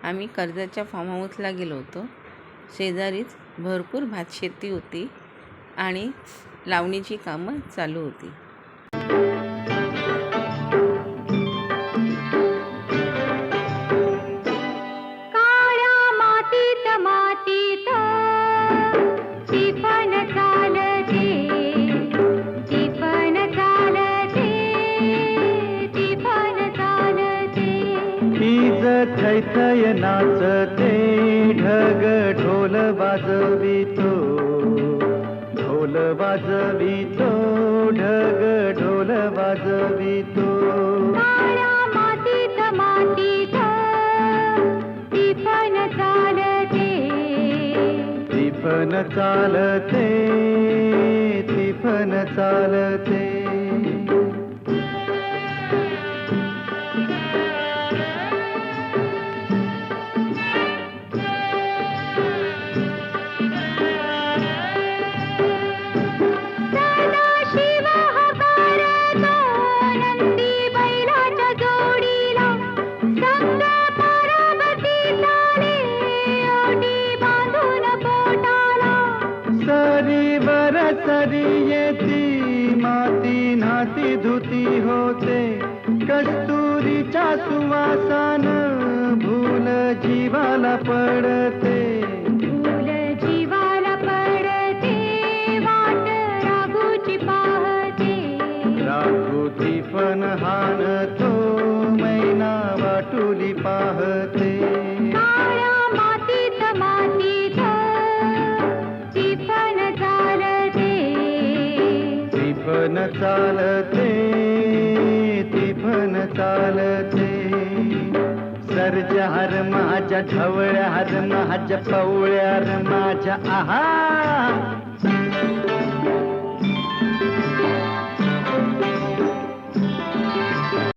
आम्ही कर्जतच्या फार्म हाऊसला गेलो होतो. शेजारीच भरपूर भातशेती होती आणि लावणीची कामं चालू होती. काळ्या मातीत मातीत टिपण चालते, टिपण चालते, टिपण चालते. हीज थैथय नाचते, ढग ढोल वाजवितो, ढोल वाजवितो, ढग ढोल वाजवितो. काळ्या मातीत मातीत टिपण चालते, टिपण चालते, टिपण चालते. सदाशिव हकारतो नंदी बैलाच्या जोडीला, संग पार्वती चाले ओटी बांधून पोटाला. सरीवर सरी येती, माती नाती धुती होते, कस्तुरीच्या सुवासान भूल जीवाला पडते. फूल जीवाला पडते, वाट राघूची पाहते. राघुती पण हाणतो, मैना वाटुली पाहते. काळ्या मातीत मातीत टिपण चालते, टिपण चालते, टिपण चालते. सर्जा हर माझ्या ढवळ्या हर माझ्या पवळ्या हर माझ्या आहा,